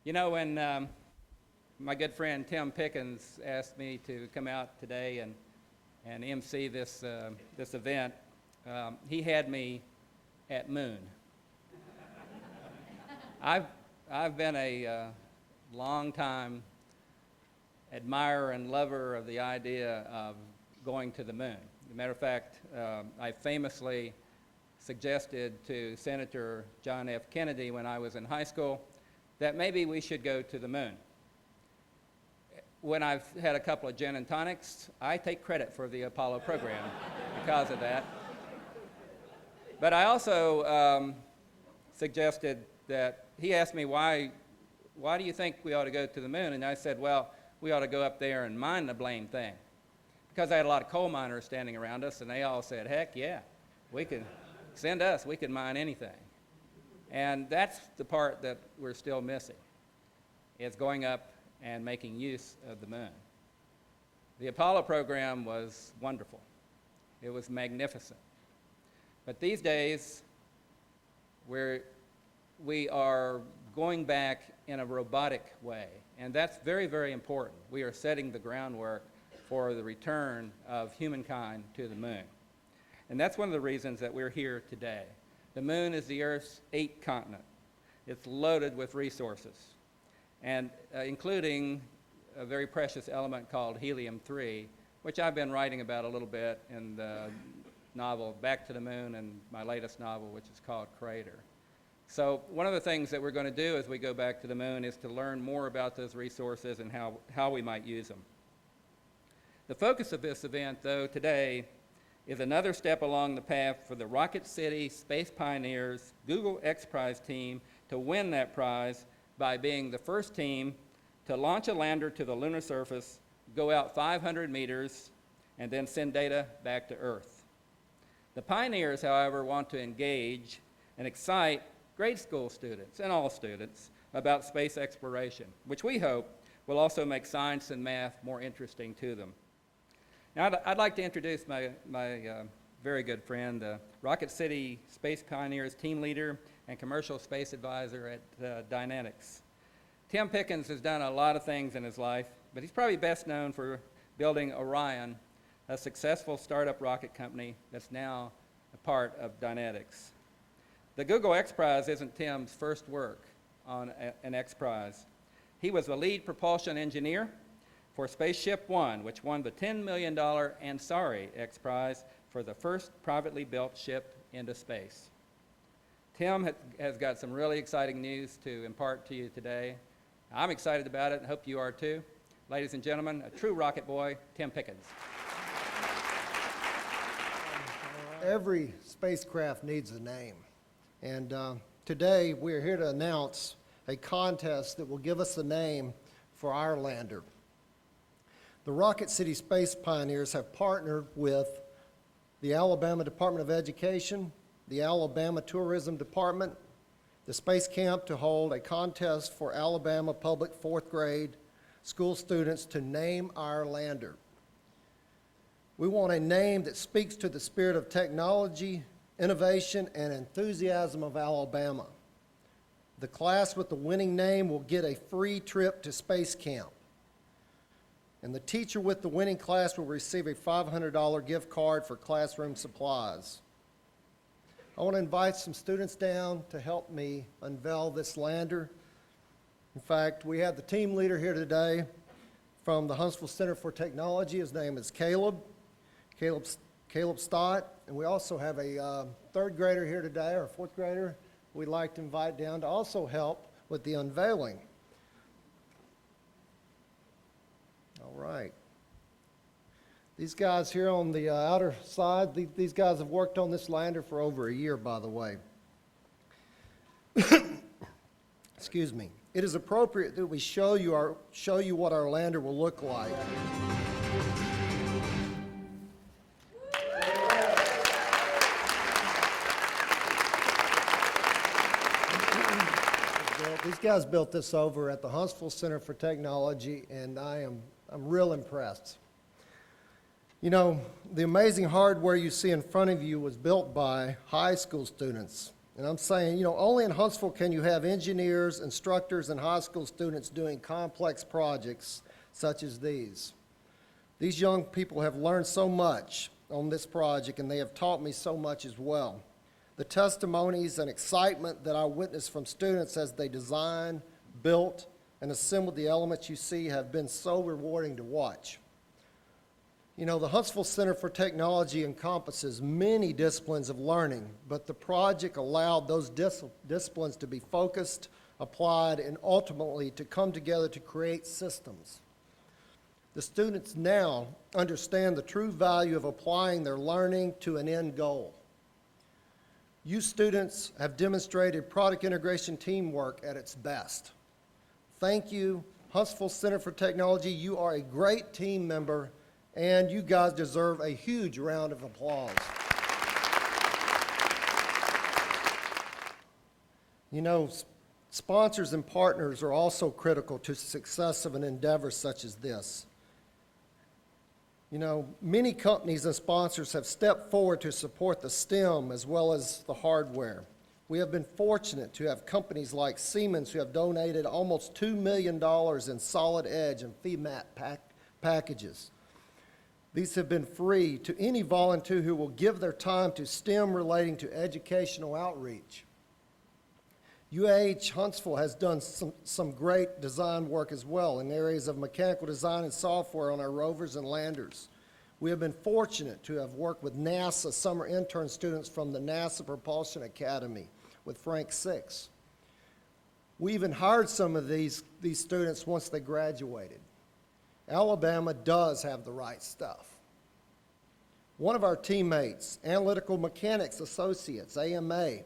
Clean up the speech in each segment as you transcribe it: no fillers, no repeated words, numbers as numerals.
You know, when my good friend Tim Pickens asked me to come out today and MC this event, he had me at Moon. I've been a long time admirer and lover of the idea of going to the moon. As a matter of fact, I famously suggested to Senator John F. Kennedy when I was in high school that maybe we should go to the moon. When I've had a couple of gin and tonics, I take credit for the Apollo program because of that. But I also suggested that he asked me, why do you think we ought to go to the moon? And I said, well, we ought to go up there and mine the blame thing. Because I had a lot of coal miners standing around us, and they all said, heck yeah, we can send us, we can mine anything. And that's the part that we're still missing, is going up and making use of the moon. The Apollo program was wonderful. It was magnificent. But these days, we are going back in a robotic way, and that's very, very important. We are setting the groundwork for the return of humankind to the moon. And that's one of the reasons that we're here today. The moon is the Earth's 8th continent. It's loaded with resources, and including a very precious element called helium-3, which I've been writing about a little bit in the novel Back to the Moon and my latest novel, which is called Crater. So one of the things that we're going to do as we go back to the moon is to learn more about those resources and how we might use them. The focus of this event, though, today is another step along the path for the Rocket City Space Pioneers Google X Prize team to win that prize by being the first team to launch a lander to the lunar surface, go out 500 meters, and then send data back to Earth. The pioneers, however, want to engage and excite grade school students and all students about space exploration, which we hope will also make science and math more interesting to them. Now, I'd like to introduce my very good friend, Rocket City Space Pioneers team leader and commercial space advisor at Dynetics. Tim Pickens has done a lot of things in his life, but he's probably best known for building Orion, a successful startup rocket company that's now a part of Dynetics. The Google X Prize isn't Tim's first work on an X Prize. He was the lead propulsion engineer for Spaceship One, which won the $10 million Ansari X Prize for the first privately built ship into space. Tim has got some really exciting news to impart to you today. I'm excited about it and hope you are too. Ladies and gentlemen, a true rocket boy, Tim Pickens. Every spacecraft needs a name. And today we're here to announce a contest that will give us a name for our lander. The Rocket City Space Pioneers have partnered with the Alabama Department of Education, the Alabama Tourism Department, the Space Camp to hold a contest for Alabama public 4th grade school students to name our lander. We want a name that speaks to the spirit of technology, innovation, and enthusiasm of Alabama. The class with the winning name will get a free trip to Space Camp. And the teacher with the winning class will receive a $500 gift card for classroom supplies. I want to invite some students down to help me unveil this lander. In fact, we have the team leader here today from the Huntsville Center for Technology. His name is Caleb Stott. And we also have a 3rd grader here today, or 4th grader, we'd like to invite down to also help with the unveiling. All right. These guys here on the outer side, these guys have worked on this lander for over a year, by the way. Excuse me. It is appropriate that we show you what our lander will look like. These guys built this over at the Huntsville Center for Technology, and I'm real impressed. You know, the amazing hardware you see in front of you was built by high school students And I'm saying, you know, only in Huntsville can you have engineers, instructors, and high school students doing complex projects such as these. These young people have learned so much on this project, and they have taught me so much as well. The testimonies and excitement that I witnessed from students as they designed, built, and assembled the elements you see have been so rewarding to watch. You know, the Huntsville Center for Technology encompasses many disciplines of learning, but the project allowed those disciplines to be focused, applied, and ultimately to come together to create systems. The students now understand the true value of applying their learning to an end goal. You students have demonstrated product integration teamwork at its best. Thank you, Huntsville Center for Technology. You are a great team member, and you guys deserve a huge round of applause. You know, sponsors and partners are also critical to the success of an endeavor such as this. You know, many companies and sponsors have stepped forward to support the STEM as well as the hardware. We have been fortunate to have companies like Siemens who have donated almost $2 million in solid edge and FEMAT packages. These have been free to any volunteer who will give their time to STEM relating to educational outreach. UAH Huntsville has done some great design work as well in areas of mechanical design and software on our rovers and landers. We have been fortunate to have worked with NASA summer intern students from the NASA Propulsion Academy with Frank Six. We even hired some of these students once they graduated. Alabama does have the right stuff. One of our teammates, Analytical Mechanics Associates, AMA,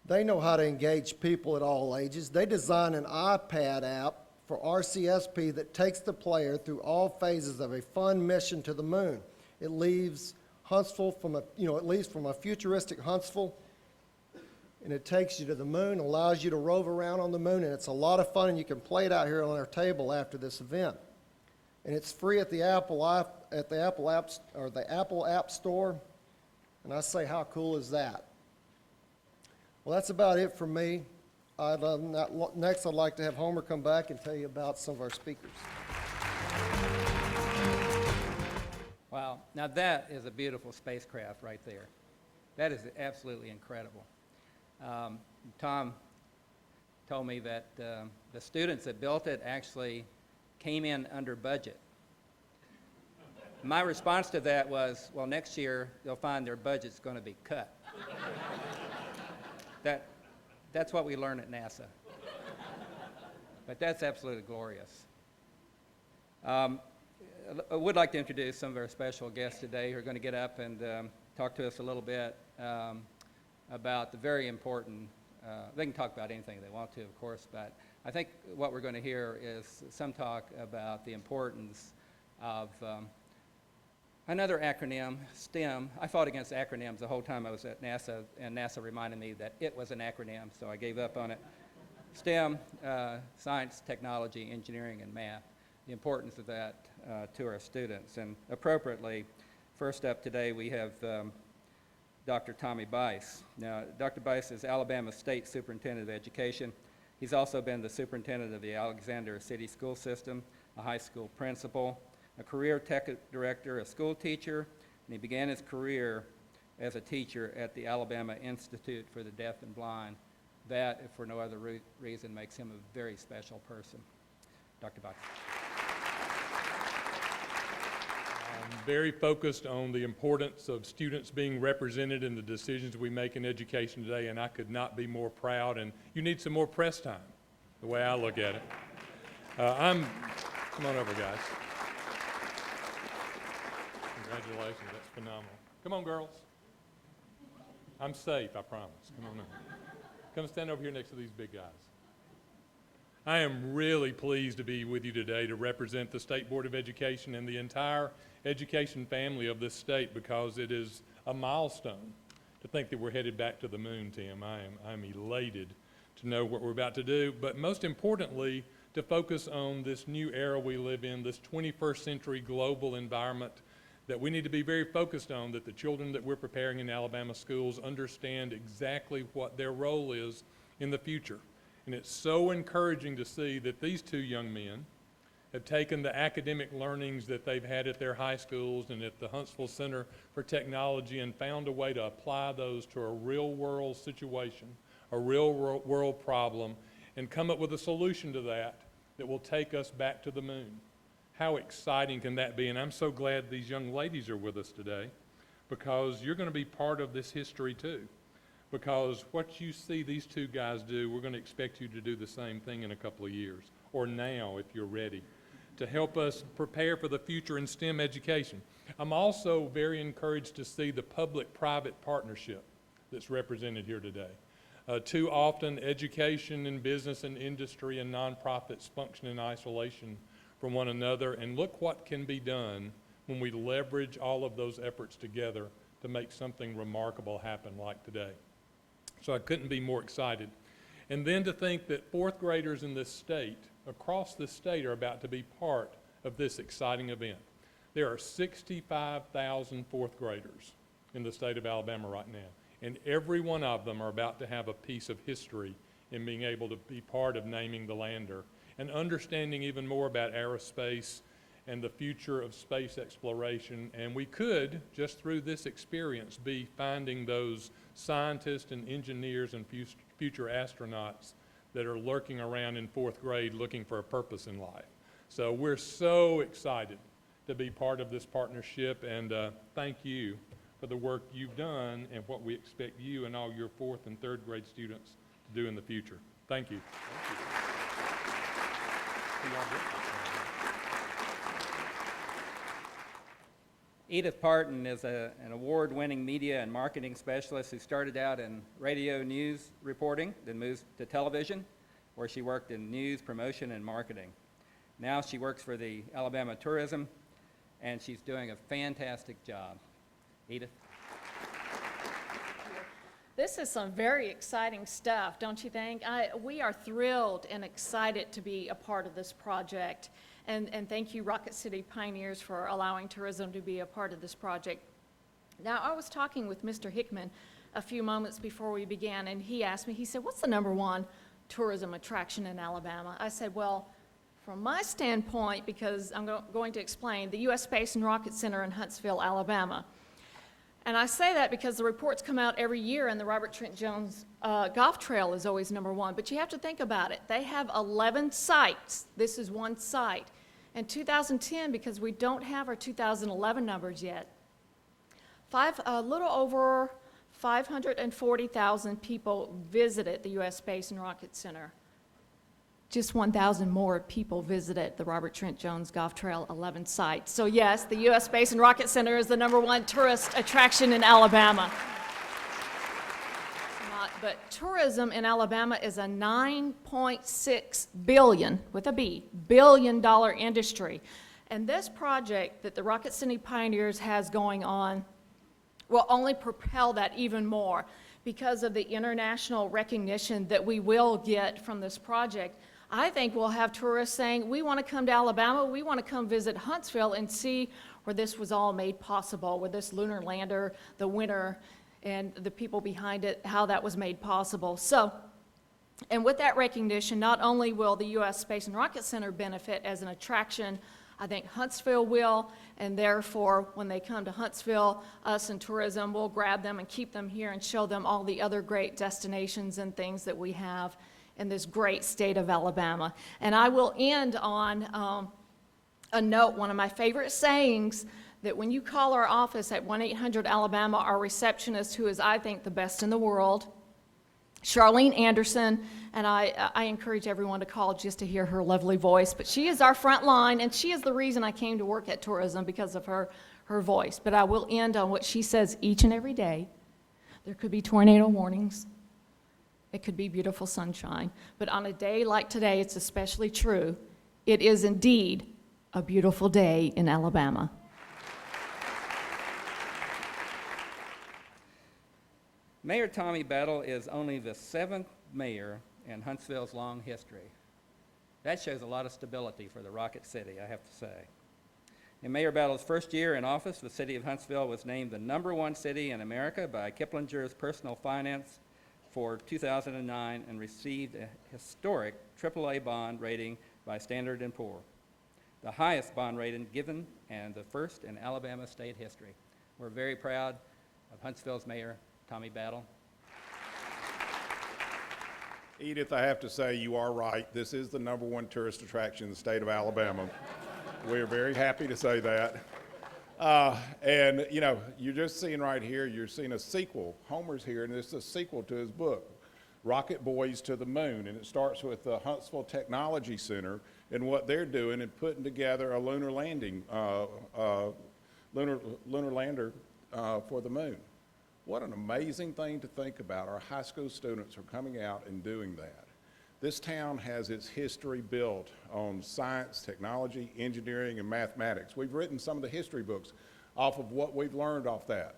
they know how to engage people at all ages. They designed an iPad app for RCSP that takes the player through all phases of a fun mission to the moon. It leaves Huntsville from a futuristic Huntsville, and it takes you to the moon, allows you to rove around on the moon, and it's a lot of fun, and you can play it out here on our table after this event. And it's free at the Apple App Store, and I say, how cool is that? Well, that's about it for me. Next, I'd like to have Homer come back and tell you about some of our speakers. Wow, now that is a beautiful spacecraft right there. That is absolutely incredible. Tom told me that the students that built it actually came in under budget. My response to that was, well, next year they'll find their budget's going to be cut. That's what we learn at NASA. But that's absolutely glorious. I would like to introduce some of our special guests today who are going to get up and talk to us a little bit about the very important, they can talk about anything they want to, of course, but I think what we're going to hear is some talk about the importance of another acronym, STEM. I fought against acronyms the whole time I was at NASA, and NASA reminded me that it was an acronym, so I gave up on it. STEM, science, technology, engineering, and math, the importance of that to our students. And appropriately, first up today we have Dr. Tommy Bice. Now, Dr. Bice is Alabama State Superintendent of Education. He's also been the superintendent of the Alexander City School System, a high school principal, a career tech director, a school teacher, and he began his career as a teacher at the Alabama Institute for the Deaf and Blind. That, if for no other reason, makes him a very special person. Dr. Bice. I'm very focused on the importance of students being represented in the decisions we make in education today, and I could not be more proud, and you need some more press time, the way I look at it. Come on over, guys. Congratulations, that's phenomenal. Come on, girls. I'm safe, I promise. Come on over. Come stand over here next to these big guys. I am really pleased to be with you today to represent the State Board of Education and the entire education family of this state, because it is a milestone to think that we're headed back to the moon, Tim. I'm elated to know what we're about to do, but most importantly, to focus on this new era we live in, this 21st century global environment that we need to be very focused on, that the children that we're preparing in Alabama schools understand exactly what their role is in the future. And it's so encouraging to see that these two young men have taken the academic learnings that they've had at their high schools and at the Huntsville Center for Technology and found a way to apply those to a real-world situation, a real-world problem, and come up with a solution to that will take us back to the moon. How exciting can that be? And I'm so glad these young ladies are with us today, because you're going to be part of this history too. Because what you see these two guys do, we're going to expect you to do the same thing in a couple of years, or now if you're ready, to help us prepare for the future in STEM education. I'm also very encouraged to see the public-private partnership that's represented here today. Too often, education and business and industry and nonprofits function in isolation from one another, and look what can be done when we leverage all of those efforts together to make something remarkable happen like today. So I couldn't be more excited. And then to think that fourth graders in this state, across this state, are about to be part of this exciting event. There are 65,000 fourth graders in the state of Alabama right now, and every one of them are about to have a piece of history in being able to be part of naming the lander and understanding even more about aerospace and the future of space exploration. And we could, just through this experience, be finding those scientists and engineers and future astronauts that are lurking around in fourth grade looking for a purpose in life. So we're so excited to be part of this partnership, and thank you for the work you've done and what we expect you and all your fourth and third grade students to do in the future. Thank you. Edith Parton is an award-winning media and marketing specialist who started out in radio news reporting, then moved to television, where she worked in news, promotion, and marketing. Now she works for the Alabama Tourism, and she's doing a fantastic job. Edith? This is some very exciting stuff, don't you think? We are thrilled and excited to be a part of this project. And thank you, Rocket City Pioneers, for allowing tourism to be a part of this project. Now, I was talking with Mr. Hickman a few moments before we began, and he asked me, he said, what's the #1 tourism attraction in Alabama? I said, well, from my standpoint, because I'm going to explain, the U.S. Space and Rocket Center in Huntsville, Alabama. And I say that because the reports come out every year, and the Robert Trent Jones Golf Trail is always #1. But you have to think about it. They have 11 sites. This is one site. In 2010, because we don't have our 2011 numbers yet, a little over 540,000 people visited the U.S. Space and Rocket Center. Just 1,000 more people visited the Robert Trent Jones Golf Trail 11 sites. So yes, the U.S. Space and Rocket Center is the #1 tourist attraction in Alabama. But tourism in Alabama is a $9.6 billion, with a B, billion-dollar industry. And this project that the Rocket City Pioneers has going on will only propel that even more because of the international recognition that we will get from this project. I think we'll have tourists saying, we want to come to Alabama, we want to come visit Huntsville and see where this was all made possible, where this lunar lander, the winner, and the people behind it, how that was made possible. So, and with that recognition, not only will the U.S. Space and Rocket Center benefit as an attraction, I think Huntsville will, and therefore, when they come to Huntsville, us in tourism will grab them and keep them here and show them all the other great destinations and things that we have in this great state of Alabama. And I will end on a note, one of my favorite sayings, that when you call our office at 1-800-ALABAMA, our receptionist, who is, I think, the best in the world, Charlene Anderson, and I encourage everyone to call just to hear her lovely voice, but she is our front line, and she is the reason I came to work at tourism, because of her voice. But I will end on what she says each and every day. There could be tornado warnings. It could be beautiful sunshine. But on a day like today, it's especially true. It is indeed a beautiful day in Alabama. Mayor Tommy Bettle is only the 7th mayor in Huntsville's long history. That shows a lot of stability for the Rocket City, I have to say. In Mayor Battle's first year in office, the city of Huntsville was named the #1 city in America by Kiplinger's Personal Finance for 2009 and received a historic AAA bond rating by Standard & Poor, the highest bond rating given and the first in Alabama state history. We're very proud of Huntsville's Mayor, Tommy Battle. Edith, I have to say you are right. This is the #1 tourist attraction in the state of Alabama. We're very happy to say that. And, you know, you're just seeing right here, you're seeing a sequel. Homer's here, and it's a sequel to his book, Rocket Boys to the Moon. And it starts with the Huntsville Technology Center and what they're doing and putting together a lunar landing, lunar lander for the moon. What an amazing thing to think about. Our high school students are coming out and doing that. This town has its history built on science, technology, engineering, and mathematics. We've written some of the history books off of what we've learned off that.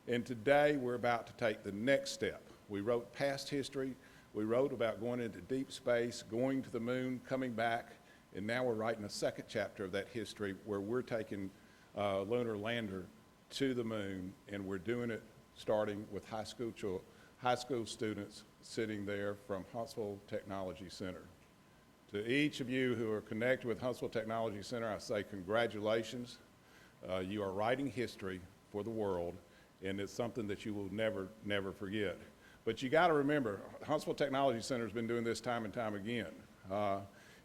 And today we're about to take the next step. We wrote past history, we wrote about going into deep space, going to the moon, coming back, and now we're writing a second chapter of that history where we're taking a lunar lander to the moon, and we're doing it starting with high school students sitting there from Huntsville Technology Center. To each of you who are connected with Huntsville Technology Center, I say congratulations. You are writing history for the world, and it's something that you will never, never forget. But you got to remember, Huntsville Technology Center has been doing this time and time again.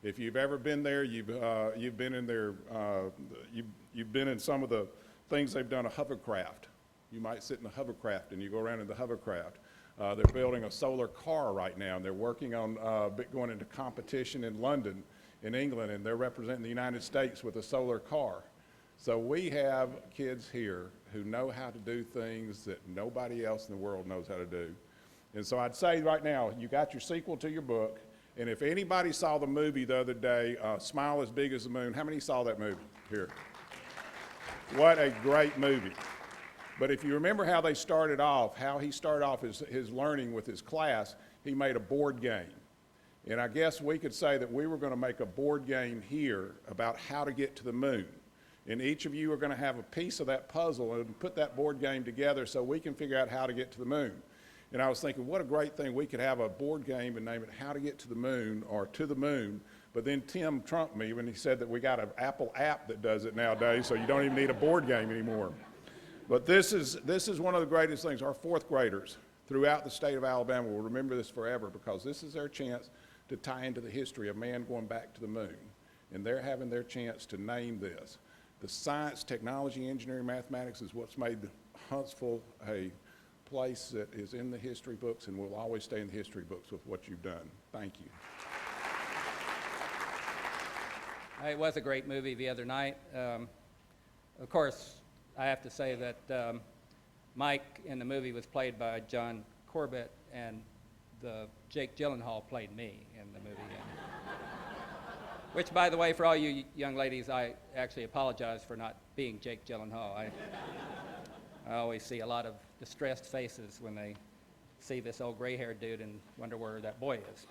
If you've ever been there, you've been in there, you've been in some of the things they've done, a hovercraft. You might sit in the hovercraft and you go around in the hovercraft. They're building a solar car right now, and they're working on going into competition in London, in England, and they're representing the United States with a solar car. So we have kids here who know how to do things that nobody else in the world knows how to do. And so I'd say right now, you got your sequel to your book, and if anybody saw the movie the other day, Smile as Big as the Moon, how many saw that movie here? What a great movie. But if you remember how they started off, how he started off his learning with his class, he made a board game. And I guess we could say that we were going to make a board game here about how to get to the moon. And each of you are going to have a piece of that puzzle and put that board game together so we can figure out how to get to the moon. And I was thinking, what a great thing. We could have a board game and name it How to Get to the Moon or To the Moon. But then Tim trumped me when he said that we got an Apple app that does it nowadays, so you don't even need a board game anymore. But this is one of the greatest things. Our fourth graders throughout the state of Alabama will remember this forever because this is their chance to tie into the history of man going back to the moon. And they're having their chance to name this. The science, technology, engineering, mathematics is what's made Huntsville a place that is in the history books and will always stay in the history books with what you've done. Thank you. It was a great movie the other night. Of course, I have to say that Mike in the movie was played by John Corbett, and Jake Gyllenhaal played me in the movie. Which, by the way, for all you young ladies, I actually apologize for not being Jake Gyllenhaal. I always see a lot of distressed faces when they see this old gray-haired dude and wonder where that boy is.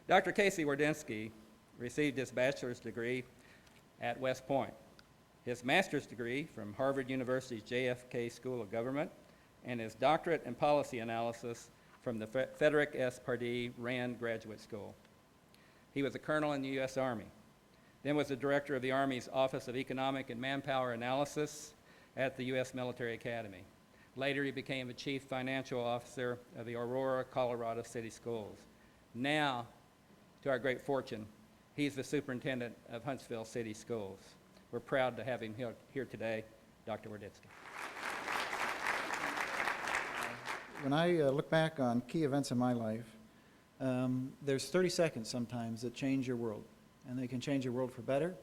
Dr. Casey Wardynski received his bachelor's degree at West Point, his master's degree from Harvard University's JFK School of Government, and his doctorate in policy analysis from the Frederick S. Pardee Rand Graduate School. He was a colonel in the U.S. Army, then was the director of the Army's Office of Economic and Manpower Analysis at the U.S. Military Academy. Later, he became the chief financial officer of the Aurora, Colorado City Schools. Now, to our great fortune, he's the superintendent of Huntsville City Schools. We're proud to have him here today, Dr. Wardynski. When I look back on key events in my life, there's 30 seconds sometimes that change your world. And they can change your world for better,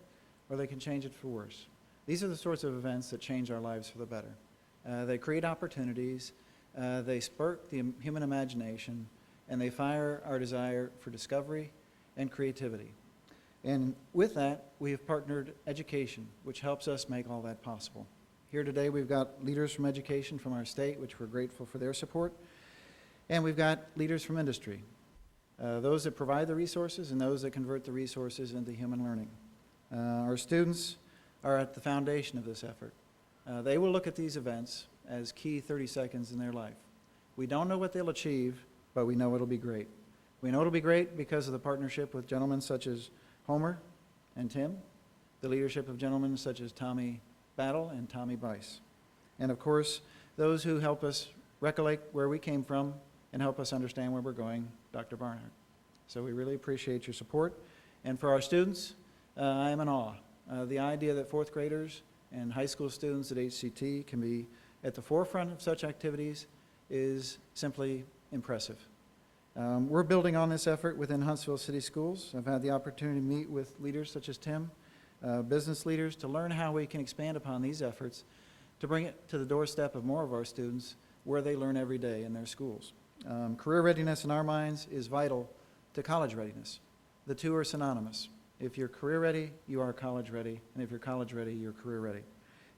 or they can change it for worse. These are the sorts of events that change our lives for the better. They create opportunities, they spark the human imagination, and they fire our desire for discovery and creativity. And with that, we have partnered education, which helps us make all that possible. Here today, we've got leaders from education from our state, which we're grateful for their support. And we've got leaders from industry, those that provide the resources and those that convert the resources into human learning. Our students are at the foundation of this effort. They will look at these events as key 30 seconds in their life. We don't know what they'll achieve, but we know it'll be great. We know it'll be great because of the partnership with gentlemen such as Homer and Tim, the leadership of gentlemen such as Tommy Battle and Tommy Bice, and of course, those who help us recollect where we came from and help us understand where we're going, Dr. Barnhart. So we really appreciate your support. And for our students, I am in awe. The idea that fourth graders and high school students at HCT can be at the forefront of such activities is simply impressive. We're building on this effort within Huntsville City Schools. I've had the opportunity to meet with leaders such as Tim, business leaders, to learn how we can expand upon these efforts to bring it to the doorstep of more of our students where they learn every day in their schools. Career readiness in our minds is vital to college readiness. The two are synonymous. If you're career ready, you are college ready, and if you're college ready, you're career ready.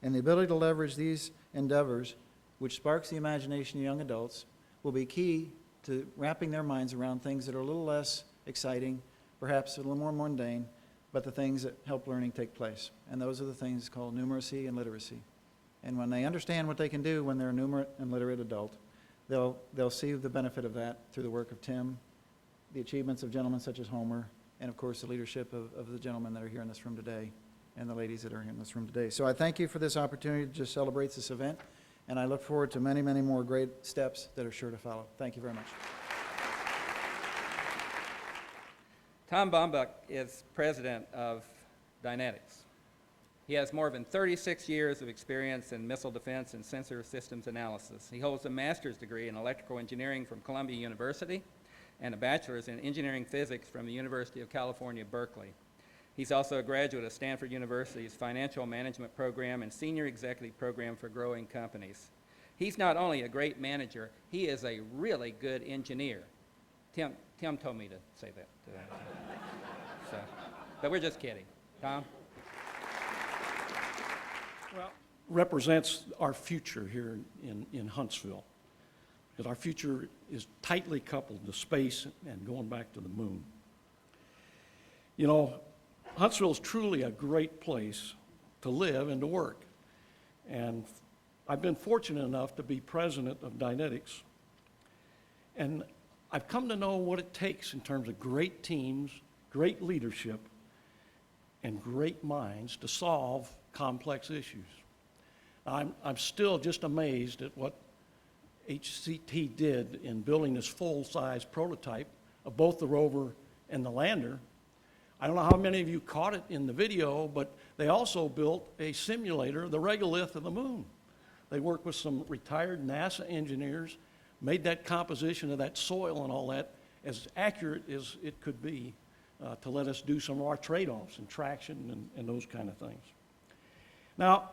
And the ability to leverage these endeavors, which sparks the imagination of young adults, will be key to wrapping their minds around things that are a little less exciting, perhaps a little more mundane, but the things that help learning take place. And those are the things called numeracy and literacy. And when they understand what they can do when they're a numerate and literate adult, they'll see the benefit of that through the work of Tim, the achievements of gentlemen such as Homer, and of course the leadership of the gentlemen that are here in this room today and the ladies that are here in this room today. So I thank you for this opportunity to just celebrate this event, and I look forward to many, many more great steps that are sure to follow. Thank you very much. Tom Baumbach is president of Dynetics. He has more than 36 years of experience in missile defense and sensor systems analysis. He holds a master's degree in electrical engineering from Columbia University and a bachelor's in engineering physics from the University of California, Berkeley. He's also a graduate of Stanford University's financial management program and senior executive program for growing companies. He's not only a great manager, he is a really good engineer. Tim told me to say that. But we're just kidding. Tom? Well, represents our future here in Huntsville, because our future is tightly coupled to space and going back to the moon. You know, Huntsville is truly a great place to live and to work. And I've been fortunate enough to be president of Dynetics, and I've come to know what it takes in terms of great teams, great leadership, and great minds to solve complex issues. I'm still just amazed at what HCT did in building this full-size prototype of both the rover and the lander. I don't know how many of you caught it in the video, but they also built a simulator of the regolith of the moon. They worked with some retired NASA engineers, made that composition of that soil and all that as accurate as it could be to let us do some of our trade-offs and traction and those kind of things. Now,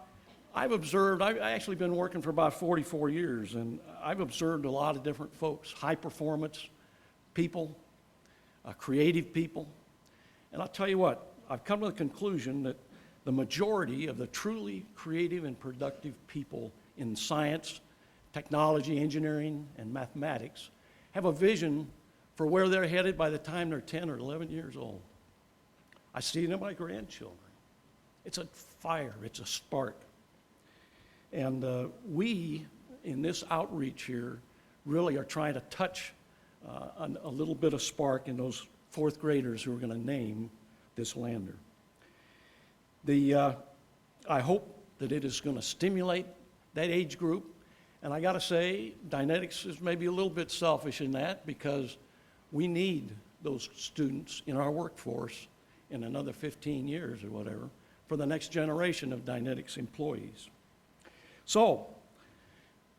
I've actually been working for about 44 years, and I've observed a lot of different folks, high-performance people, creative people. And I'll tell you what, I've come to the conclusion that the majority of the truly creative and productive people in science, technology, engineering, and mathematics have a vision for where they're headed by the time they're 10 or 11 years old. I see it in my grandchildren. It's a fire, it's a spark. And we, in this outreach here, really are trying to touch a little bit of spark in those fourth graders who are going to name this lander. I hope that it is going to stimulate that age group. And I got to say, Dynetics is maybe a little bit selfish in that, because we need those students in our workforce in another 15 years or whatever for the next generation of Dynetics employees. So,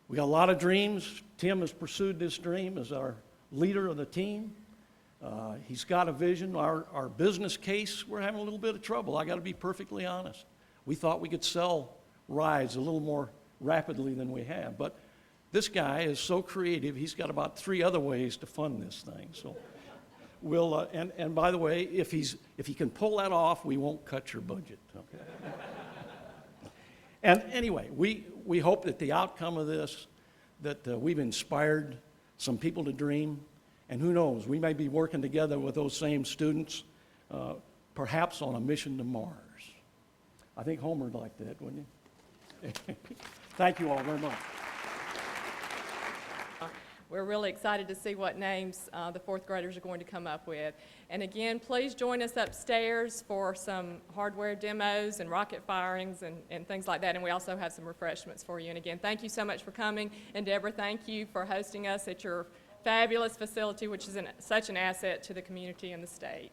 we got a lot of dreams. Tim has pursued this dream as our leader of the team. He's got a vision. Our business case, we're having a little bit of trouble. I got to be perfectly honest. We thought we could sell rides a little more rapidly than we have, but this guy is so creative. He's got about 3 other ways to fund this thing. So we'll and by the way, if he can pull that off, we won't cut your budget. Okay. And anyway, we hope that the outcome of this, that we've inspired some people to dream, and who knows, we may be working together with those same students, perhaps on a mission to Mars. I think Homer'd like that, wouldn't you? Thank you all very much. We're really excited to see what names the fourth graders are going to come up with. And again, please join us upstairs for some hardware demos and rocket firings and things like that. And we also have some refreshments for you. And again, thank you so much for coming. And Deborah, thank you for hosting us at your fabulous facility, which is such an asset to the community and the state.